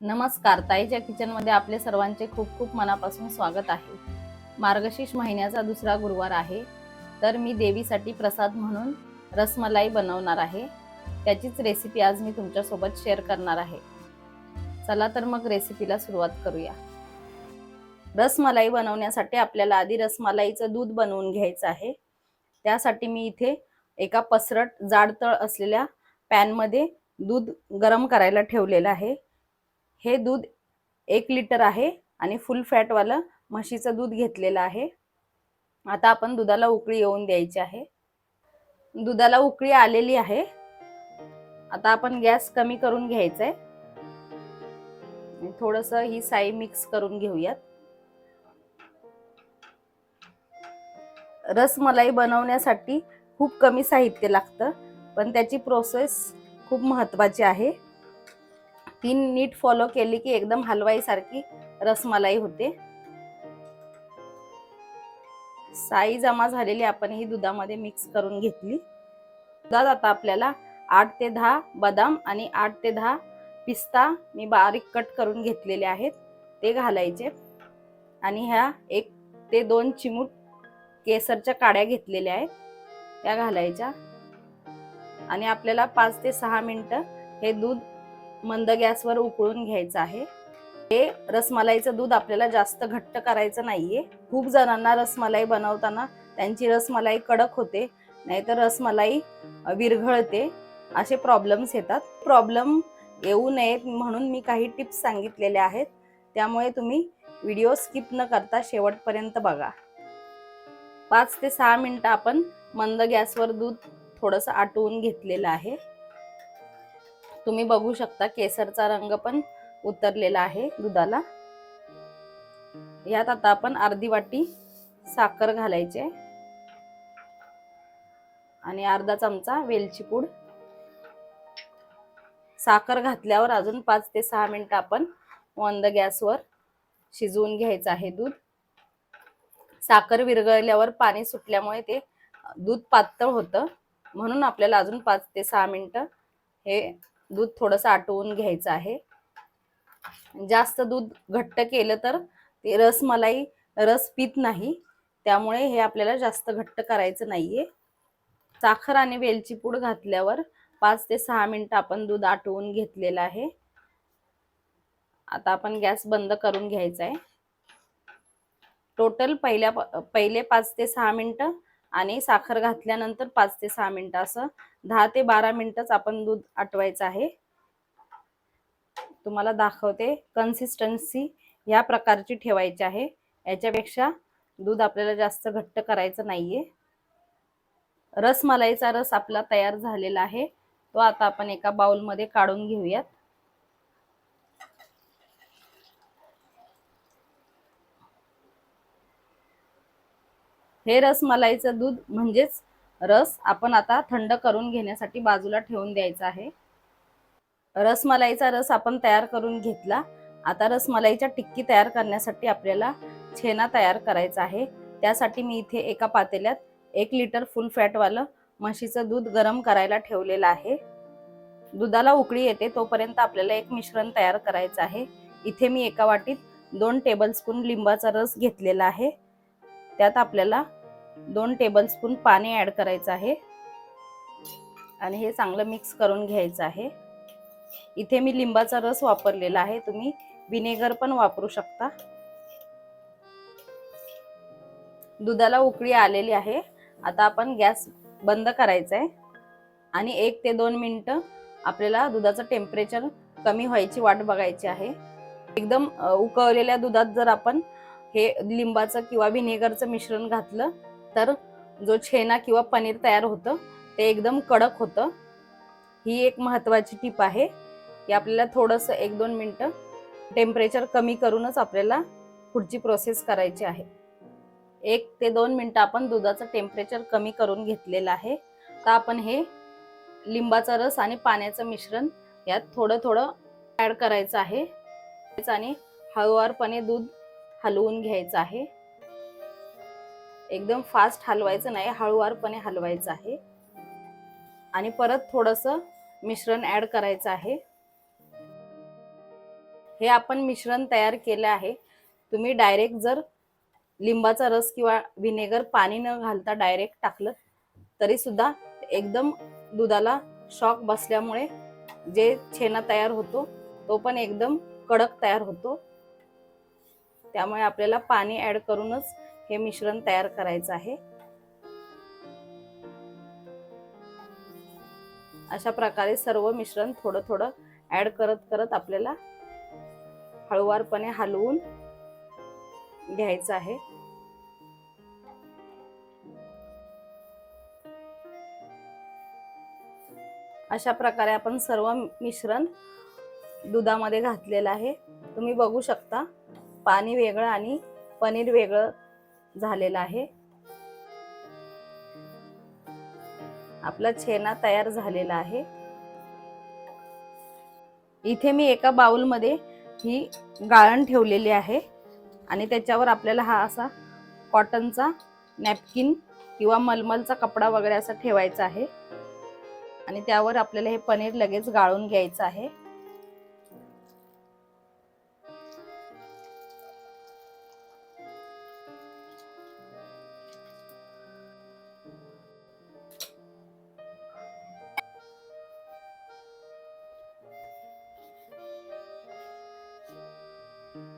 नमस्कार, ताईच्या किचनमध्ये आपले सर्वांचे खूप खूप मनापासून स्वागत आहे। मार्गशीर्ष महिन्याचा दुसरा गुरुवार आहे, तर मी देवीसाठी प्रसाद म्हणून रसमलाई बनवणार आहे। त्याचीच रेसिपी आज मी तुमच्यासोबत शेअर करणार आहे। चला तर मग रेसिपीला सुरुवात करूया। रसमलाई बनवण्यासाठी आपल्याला आधी रसमलाईचं दूध बनवून घ्यायचं आहे। त्यासाठी मी इथे एका पसरट जाडतळ असलेल्या पॅन मध्ये दूध गरम करायला ठेवलेलं आहे। हे दूध 1 लिटर आहे आणि फुल फॅट वाला म्हशीचं दूध घेतलेलं आहे। आता आपण दुधाला उकळी येऊन द्यायची आहे। दुधाला उकळी आलेली आहे। आता आपण गॅस कमी करून घ्यायचा आहे आणि थोडंसं ही साई मिक्स करून घेऊयात। रसमलाई बनवण्यासाठी खूप कमी साहित्य लागतं, पण त्याची प्रोसेस खूप महत्त्वाची आहे। ती नीट फॉलो केली की एकदम हलवाई सारखी रसमलाई होते। साई जमा झालेली आपण ही दुधामध्ये मिक्स करून घेतली। दुधात आता आपल्याला 8 ते 10 बदाम आणि 8 ते 10 पिस्ता मी बारीक कट करून घेतलेले आहेत, ते घालायचे। आणि ह्या 1 ते 2 चिमूट केसरच्या काड्या घेतलेल्या आहेत, त्या घालायच्या। आणि आपल्याला 5 ते 6 मिनिटं हे दूध मंद गॅसवर उकळून घ्यायचं आहे। हे रसमलाईचं दूध आपल्याला जास्त घट्ट करायचं नाहीये। खूप जणांना रसमलाई बनवताना त्यांची रसमलाई कडक होते, नाहीतर रसमलाई विरघळते, असे प्रॉब्लेम्स येतात। प्रॉब्लेम येऊ नयेत म्हणून मी काही टिप्स सांगितलेल्या आहेत, त्यामुळे तुम्ही व्हिडिओ स्किप न करता शेवटपर्यंत बघा। 5 ते 6 मिनिटं आपण मंद गॅसवर दूध थोडंसं आटवून घेतलेलं आहे। तुम्ही बघू शकता केसरचा रंग पण उतरलेला आहे दुधाला। यात आता आपण अर्धी वाटी साखर घालायचे आणि अर्धा चमचा वेलची पूड। साखर घातल्यावर अजून 5 ते 6 मिनिटं आपण मंद गॅसवर शिजवून घ्यायचं आहे दूध। साखर विरघळल्यावर पाणी सुटल्यामुळे ते दूध पातळ होतं, म्हणून आपल्याला अजून 5 ते 6 मिनिटं हे दूध थोडंसं आटवून घ्यायचं आहे। जास्त दूध घट्ट केलं तर ते रसमलाई रस पित नाही, त्यामुळे हे आपल्याला जास्त घट्ट करायचं नाहीये। साखर आणि वेलची पूड घातल्यावर 5 ते 6 मिनिटं आपण दूध आटवून घेतलेलं आहे। आता आपण गॅस बंद करून घ्यायचा आहे। टोटल पहिले 5 ते 6 मिनिटं आणि साखर घातल्यानंतर 5 ते 6 मिनिटं, असं 10 ते 12 मिनिटच आपण दूध आटवायचं आहे। तुम्हाला दाखवते, कन्सिस्टन्सी या प्रकारची ठेवायची आहे, याच्यापेक्षा दूध आपल्याला जास्त घट्ट करायचं नाहीये। रसमलाईचा रस आपला तयार झालेला आहे, तो आता आपण एका बाउल मध्ये काढून घेऊयात। हे रसमलाईचं दूध म्हणजेच रस आपण आता थंड करून घेण्यासाठी बाजूला ठेवून द्यायचा आहे। रसमलाईचा रस आपण तयार करून घेतला। आता रसमलाईच्या टिक्की तयार करण्यासाठी आपल्याला छेना तयार करायचा आहे। त्यासाठी मी इथे एका पातेल्यात 1 लिटर फुल फॅट वालं म्हशीचं दूध गरम करायला ठेवलेलं आहे। दुधाला उकळी येते तोपर्यंत आपल्याला एक मिश्रण तयार करायचं आहे। इथे मी एका वाटीत 2 टेबलस्पून लिंबाचा रस घेतलेला आहे। त्यात आपल्याला 2 टेबलस्पून पाणी ऍड करायचं आहे आणि हे चांगलं मिक्स करून घ्यायचं आहे। इथे मी लिंबाचा रस वापरलेला आहे, तुम्ही विनेगर पण वापरू शकता। दुधाला उकळी आलेली आहे। आता आपण गॅस बंद करायचा आहे आणि 1 ते 2 मिनिटं आपल्याला दुधाचं टेम्परेचर कमी व्हायची वाट बघायची आहे। एकदम उकळलेल्या दुधात जर आपण हे लिंबाचं किंवा विनेगरचं मिश्रण घातलं तर जो छेना किंवा पनीर तयार होतं ते एकदम कडक होतं। ही एक महत्त्वाची टिप आहे की आपल्याला थोडंसं 1-2 मिनिटं टेम्परेचर कमी करूनच आपल्याला पुढची प्रोसेस करायची आहे। 1 ते 2 मिनिटं आपण दुधाचं टेम्परेचर कमी करून घेतलेलं आहे। तर आपण हे लिंबाचा रस आणि पाण्याचं मिश्रण यात थोडं थोडं ऍड करायचं आहे आणि हळूवारपणे दूध हलवून घ्यायचं आहे। एकदम फास्ट हलवायचं नाही, हळूवारपणे हलवायचं आहे आणि परत थोडंसं मिश्रण ऍड करायचं आहे। हे आपण मिश्रण तयार केलं आहे. तुम्ही डायरेक्ट जर लिंबाचा रस किंवा व्हिनेगर पाणी न घालता डायरेक्ट टाकलं तरी सुद्धा एकदम दुधाला शॉक बसल्यामुळे जे छेना तयार होतो तो पण एकदम कडक तयार होतो. त्यामुळे आपल्याला पाणी ऍड करूनच हे मिश्रण तयार करायचं आहे. अशा प्रकारे सर्व मिश्रण थोडं थोडं ऍड करत करत आपल्याला हळूवारपणे हलवून घ्यायचं आहे. अशा प्रकारे आपण सर्व मिश्रण दुधामध्ये घातलेलं आहे. तुम्ही बघू शकता पाणी वेगळं आणि पनीर वेगळं झालेलं आहे. आपला छेना तयार झालेला आहे. इथे मी एका बाउल मध्ये ही गाळण ठेवलेली आहे आणि त्याच्यावर आपल्याला हा असा कॉटनचा नॅपकिन किंवा मलमलचा कपडा वगैरे असा ठेवायचा आहे आणि त्यावर आपल्याला हे पनीर लगेच गाळून घ्यायचं आहे.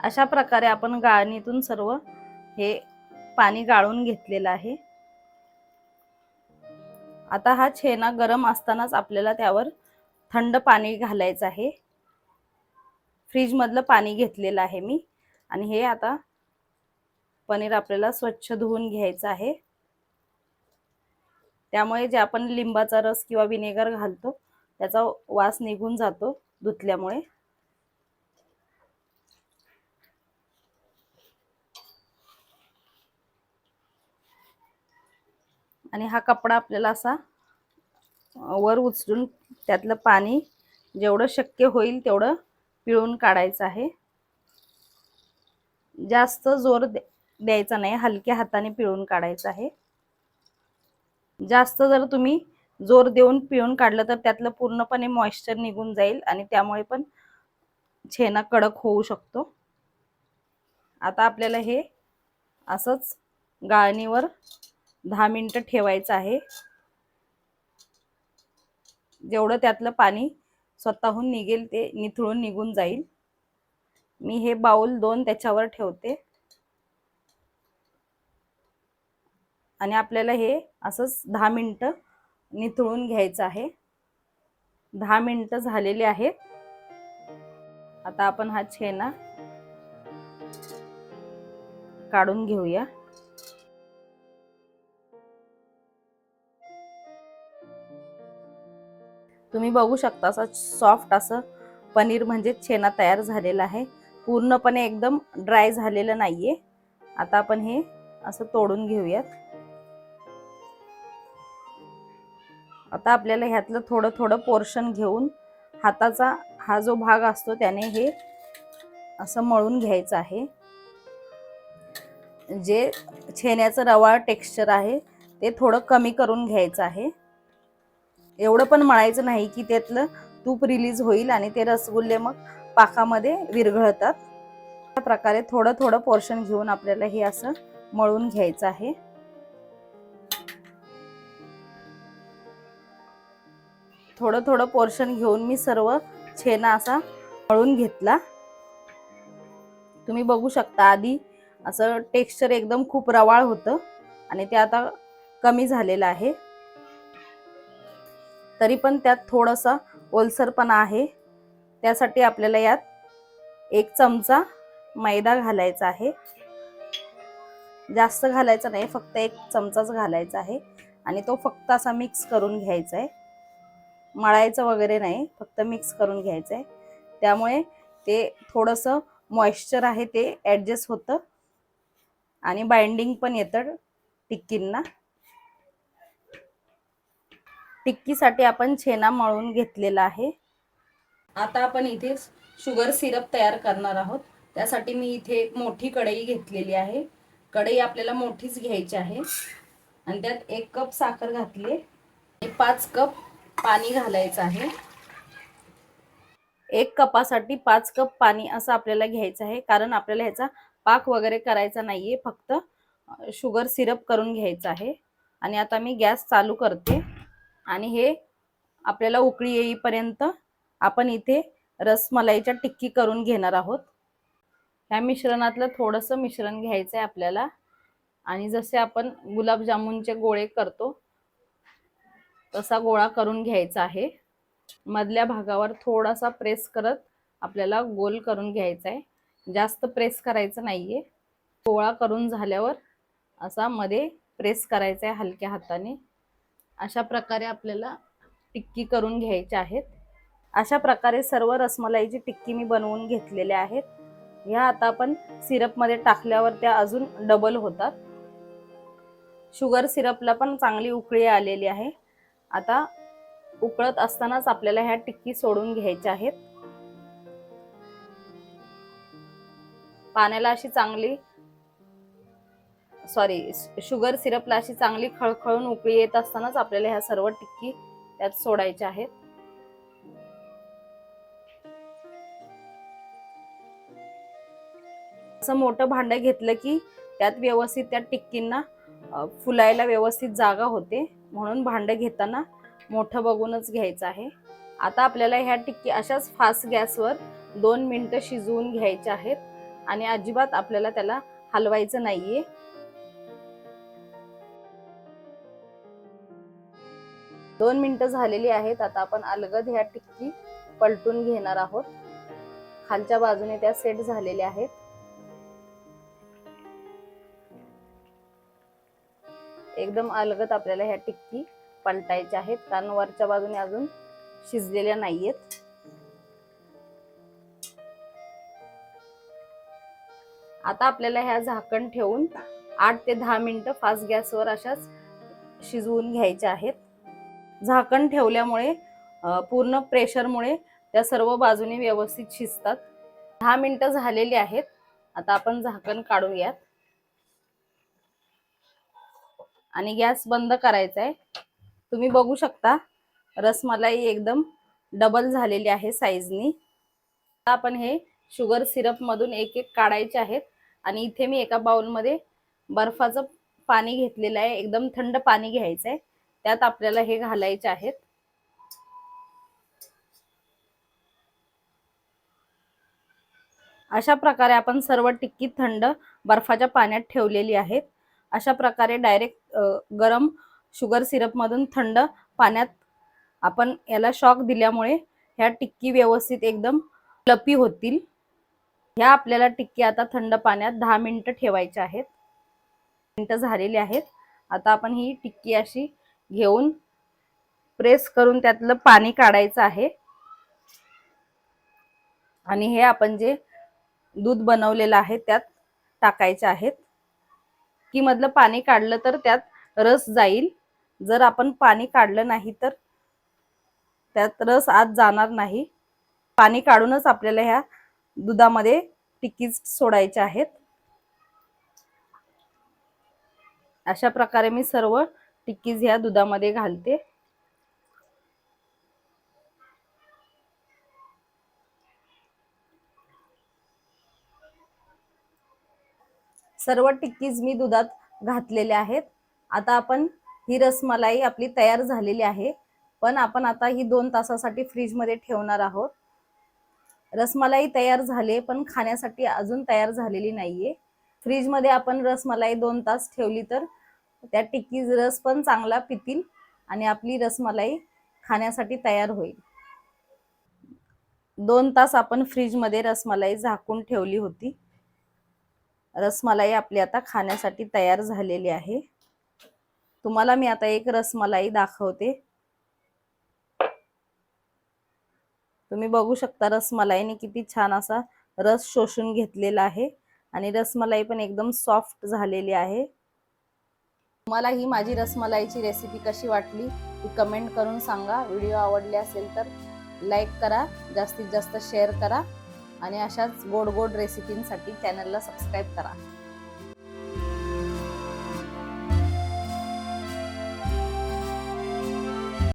अशा प्रकारे आपण गाळणीतून सर्व हे पाणी गाळून घेतलेलं आहे. आता हा छेना गरम असतानाच आपल्याला त्यावर थंड पाणी घालायचं आहे. फ्रीज मधलं पाणी घेतलेलं आहे मी आणि हे आता पनीर आपल्याला स्वच्छ धुवून घ्यायचं आहे. त्यामुळे जे आपण लिंबाचा रस किंवा व्हिनेगर घालतो त्याचा वास निघून जातो धुतल्यामुळे. आणि हा कपडा आपल्याला असा वर उचलून त्यातलं पाणी जेवढं शक्य होईल तेवढं पिळून काढायचं आहे. जास्त जोर द्यायचा नाही, हलक्या हाताने पिळून काढायचं आहे. जास्त जर तुम्ही जोर देऊन पिळून काढलं तर त्यातलं पूर्णपणे मॉइश्चर निघून जाईल आणि त्यामुळे पण छेना कडक होऊ शकतो. आता आपल्याला हे असंच गाळणीवर 10 मिनिटं ठेवायचं आहे. जेवढं त्यातलं पाणी स्वतःहून निघेल ते निथळून निघून जाईल. मी हे बाउल 2 त्याच्यावर ठेवते आणि आपल्याला हे असंच 10 मिनिटं निथळून घ्यायचं आहे. 10 मिनिटं झालेली आहेत. आता आपण हा छेना काढून घेऊया. तुम्ही बघू शकता असं सॉफ्ट असं पनीर म्हणजे छेना तयार झालेला आहे. पूर्णपणे एकदम ड्राय झालेलं नाहीये. आता आपण हे असं तोडून घेऊयात. आता आपल्याला ह्यातलं थोडं थोडं पोर्शन घेऊन हाताचा हा जो भाग असतो त्याने हे असं मळून घ्यायचं आहे. जे छेन्याचं रवाळ टेक्स्चर आहे ते थोडं कमी करून घ्यायचं आहे. एवढं पण मळायचं नाही की त्यातलं तूप रिलीज होईल आणि ते रसगुल्ले मग पाकामध्ये विरघळतात. अशा प्रकारे थोडं थोडं पोर्शन घेऊन आपल्याला हे असं मळून घ्यायचं आहे. थोडं थोडं पोर्शन घेऊन मी सर्व छेना असा मळून घेतला. तुम्ही बघू शकता आधी असं टेक्स्चर एकदम खूप रवाळ होतं आणि ते आता कमी झालेलं आहे. तरी पण त्यात थोडासा ओलसरपणा आहे. त्यासाठी आपल्याला यात 1 चमचा मैदा घालायचा आहे. जास्त घालायचा नाही, फक्त 1 चमचाच घालायचा आहे आणि तो फक्त असा मिक्स करून घ्यायचा आहे. मळायचं वगैरे नाही, फक्त मिक्स करून घ्यायचं आहे. त्यामुळे ते थोडंसं मॉइश्चर आहे ते ॲडजस्ट होतं आणि बाइंडिंग पण येतं टिक्कींना. टिक्कीसाठी आपण छेना मळून घेतलेला आहे. आता आपण इथे शुगर सिरप तयार करणार आहोत. त्यासाठी मी इथे एक मोठी कढई घेतलेली आहे. कढई आपल्याला मोठीच घ्यायची आहे आणि त्यात 1 कप साखर घातली आणि 5 कप पाणी घालायचं आहे. 1 कपासाठी 5 कप पाणी असं आपल्याला घ्यायचं आहे, कारण आपल्याला ह्याचा पाक वगैरे करायचा नाहीये, फक्त शुगर सिरप करून घ्यायचं आहे. आणि आता मी गॅस चालू करते आणि हे आपल्याला उकळी येईपर्यंत आपण इथे रसमलाईच्या टिक्की करून घेणार आहोत. ह्या मिश्रणातलं थोडंसं मिश्रण घ्यायचं आहे आपल्याला आणि जसे आपण गुलाबजामुनचे गोळे करतो तसा गोळा करून घ्यायचा आहे. मधल्या भागावर थोडासा प्रेस करत आपल्याला गोल करून घ्यायचा आहे, जास्त प्रेस करायचं नाहीये. गोळा करून झाल्यावर असा मध्ये प्रेस करायचा आहे हलक्या हाताने. अशा प्रकारे आपल्याला टिक्की करून घ्यायची आहेत. अशा प्रकारे सर्व रसमलाईची टिक्की मी बनवून घेतलेल्या आहेत. ह्या आता आपण सिरपमध्ये टाकल्यावर त्या अजून डबल होतात. शुगर सिरपला पण चांगली उकळी आलेली आहे. आता उकळत असतानाच आपल्याला ह्या टिक्की सोडून घ्यायच्या आहेत. पाण्याला अशी चांगली शुगर सिरपला अशी चांगली खळखळून उकळी येत असतानाच आपल्याला ह्या सर्व टिक्की त्यात सोडायच्या आहेत. असं मोठं भांडं घेतलं की त्यात व्यवस्थित त्या टिक्कींना फुलायला व्यवस्थित जागा होते, म्हणून भांडं घेताना मोठं बघूनच घ्यायचं आहे. आता आपल्याला ह्या टिक्की अशाच फास्ट गॅसवर 2 मिनिटं शिजवून घ्यायच्या आहेत आणि अजिबात आपल्याला त्याला हलवायचं नाहीये. 2 मिनिटं झालेली आहेत. आता आपण अलगद ह्या टिक्की पलटून घेणार आहोत. खालच्या बाजूने त्या सेट झालेल्या आहेत. एकदम अलगद आपल्याला ह्या टिक्की पलटायच्या आहेत, कारण वरच्या बाजूने अजून शिजलेल्या नाहीयेत. आता आपल्याला ह्या झाकण ठेवून 8 ते 10 मिनिटं फास्ट गॅसवर अशाच शिजवून घ्यायच्या आहेत. झाकण ठेवल्यामुळे पूर्ण प्रेशरमुळे त्या सर्व बाजूने व्यवस्थित शिजतात. 10 मिनिटं झालेली आहेत. आता आपण झाकण काढूयात आणि गॅस बंद करायचा आहे. तुम्ही बघू शकता रसमलाई एकदम डबल झालेली आहे साईजनी. आता आपण हे शुगर सिरप मधून एक एक काढायचे आहेत आणि इथे मी एका बाउलमध्ये बर्फाचं पाणी घेतलेलं आहे. एकदम थंड पाणी घ्यायचं आहे, त्यात आपल्याला हे घालायचे आहेत. अशा प्रकारे आपण सर्व टिक्की थंड बर्फाच्या पाण्यात ठेवलेली आहेत. अशा प्रकारे डायरेक्ट गरम शुगर सिरप मधून थंड पाण्यात आपण याला शॉक दिल्यामुळे ह्या टिक्की व्यवस्थित एकदम फ्लफी होतील. ह्या आपल्याला टिक्की आता थंड पाण्यात 10 मिनिटं ठेवायच्या आहेत. मिनिटं झालेली आहेत. आता आपण ही टिक्की अशी घेऊन प्रेस करून त्यातलं पाणी काढायचं आहे आणि हे आपण जे दूध बनवलेलं आहे त्यात टाकायचे आहेत. की मधलं पाणी काढलं तर त्यात रस जाईल. जर आपण पाणी काढलं नाही तर त्यात रस आत जाणार नाही. पाणी काढूनच आपल्याला ह्या दुधामध्ये टिक्की सोडायच्या आहेत. अशा प्रकारे मी सर्व टिक्कीज ह्या दुधामध्ये घालते. सर्व टिक्कीज मी दुधात घातलेले आहेत. आता आपण ही रसमलाई आपली तयार झालेली आहे, पण आपण आता ही 2 तासासाठी फ्रीज मध्ये ठेवणार आहोत. रसमलाई तयार झाली पण खाण्यासाठी अजून तयार झालेली नाहीये. फ्रीज मध्ये आपण रसमलाई 2 तास ठेवली तर त्या टिक्कीज रस पण चांगला पितील आणि आपली रसमलाई खाण्यासाठी तयार होईल. 2 तास आपण फ्रीज मध्ये रसमलाई झाकून ठेवली होती. रसमलाई आपली आता खाण्यासाठी तयार झालेली आहे. तुम्हाला मी आता एक रसमलाई दाखवते. तुम्ही बघू शकता रसमलाईने किती छान असा रस शोषून घेतलेला आहे आणि रसमलाई पण एकदम सॉफ्ट झालेली आहे. तुम्हाला ही माझी रसमलाईची रेसिपी कशी वाटली ती कमेंट करून सांगा. व्हिडिओ आवडले असेल तर लाईक करा, जास्तीत जास्त शेअर करा आणि अशाच गोड गोड रेसिपींसाठी चॅनलला सबस्क्राईब करा.